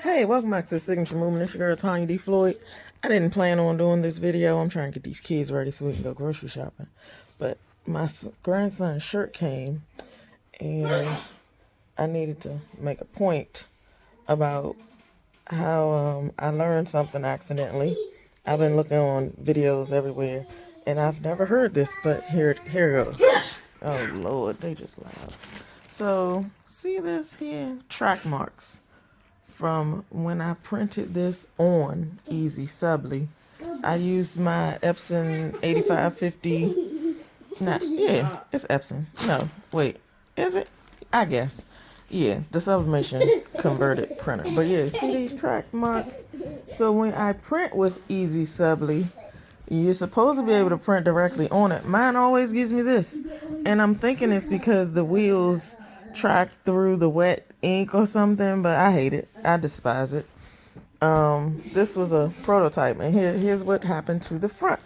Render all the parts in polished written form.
Hey, welcome back to the Signature Movement. It's your girl Tanya D. Floyd. I didn't plan on doing this video. I'm trying to get these kids ready so we can go grocery shopping. But my grandson's shirt came and I needed to make a point about how I learned something accidentally. I've been looking on videos everywhere and I've never heard this, but here it goes. Oh Lord, they just loud. So see this here? Track marks from when I printed this on Easy Subly. I used my Epson 8550. Yeah, it's Epson. No, wait, is it? I guess. Yeah, the sublimation converted printer. But yeah, see these track marks? So when I print with Easy Subly, you're supposed to be able to print directly on it. Mine always gives me this. And I'm thinking it's because the wheels track through the wet ink or something, but I hate it. I despise it. This was a prototype, and here's what happened to the front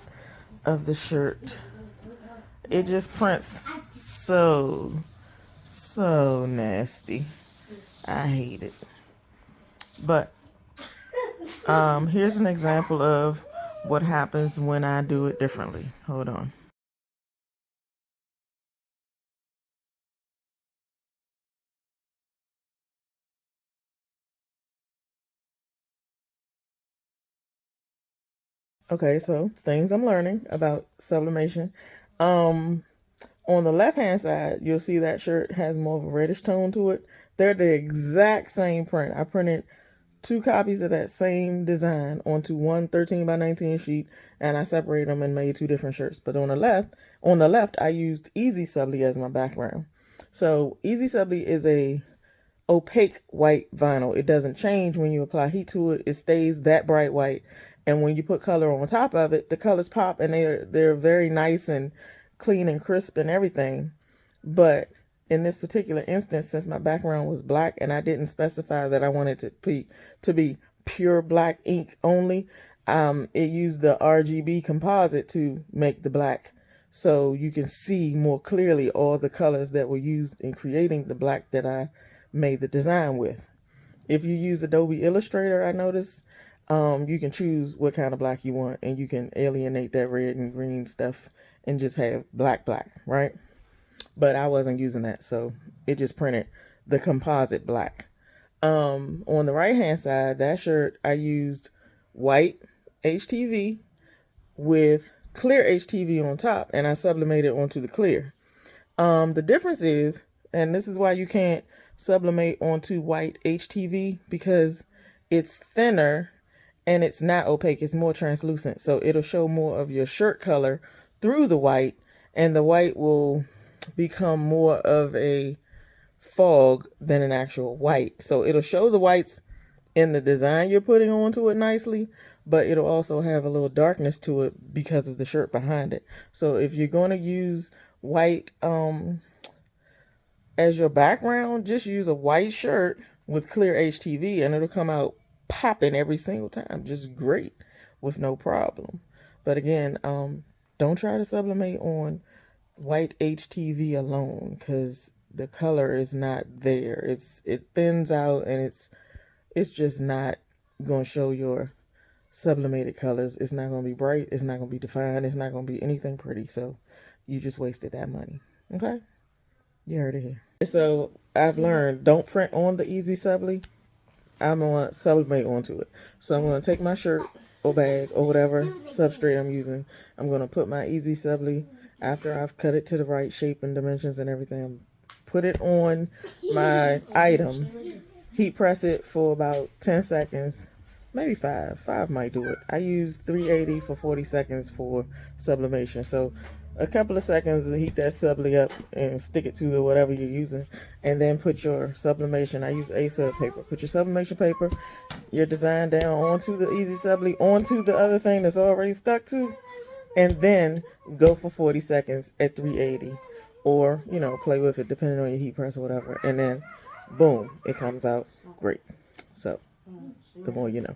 of the shirt. It just prints so nasty. I hate it. But here's an example of what happens when I do it differently. Hold on. Okay, so things I'm learning about sublimation. On the left hand side, you'll see that shirt has more of a reddish tone to it. They're the exact same print. I printed 2 copies of that same design onto one 13 by 19 sheet, and I separated them and made 2 different shirts. But on the left, I used Easy Subly as my background. So Easy Subly is a opaque white vinyl. It doesn't change when you apply heat to it. It stays that bright white. And when you put color on top of it, the colors pop and they're very nice and clean and crisp and everything. But in this particular instance, since my background was black and I didn't specify that I wanted it to be pure black ink only, it used the RGB composite to make the black. So you can see more clearly all the colors that were used in creating the black that I made the design with. If you use Adobe Illustrator, I noticed, you can choose what kind of black you want, and you can alienate that red and green stuff and just have black, right? But I wasn't using that, so it just printed the composite black. On the right hand side, that shirt, I used white HTV with clear HTV on top, and I sublimated onto the clear. The difference is, and this is why you can't sublimate onto white HTV, because it's thinner and it's not opaque, it's more translucent. So it'll show more of your shirt color through the white, and the white will become more of a fog than an actual white. So it'll show the whites in the design you're putting onto it nicely, but it'll also have a little darkness to it because of the shirt behind it. So if you're going to use white as your background, just use a white shirt with clear HTV and it'll come out popping every single time, just great with no problem. But again, don't try to sublimate on white HTV alone, because the color is not there. It thins out and it's just not going to show your sublimated colors. It's not going to be bright, it's not going to be defined, it's not going to be anything pretty. So you just wasted that money. Okay, you heard it here. So I've learned, don't print on the Easy Subly. I'm going to sublimate onto it. So I'm going to take my shirt or bag or whatever substrate I'm using. I'm going to put my Easy Subly, after I've cut it to the right shape and dimensions and everything, put it on my item, heat press it for about 10 seconds, maybe 5. 5 might do it. I use 380 for 40 seconds for sublimation. So a couple of seconds to heat that subly up and stick it to the whatever you're using, and then put your sublimation. I use A-sub paper. Put your sublimation paper, your design down onto the Easy Subly, onto the other thing that's already stuck to, and then go for 40 seconds at 380, or play with it depending on your heat press or whatever, and then boom, it comes out great. So the more you know.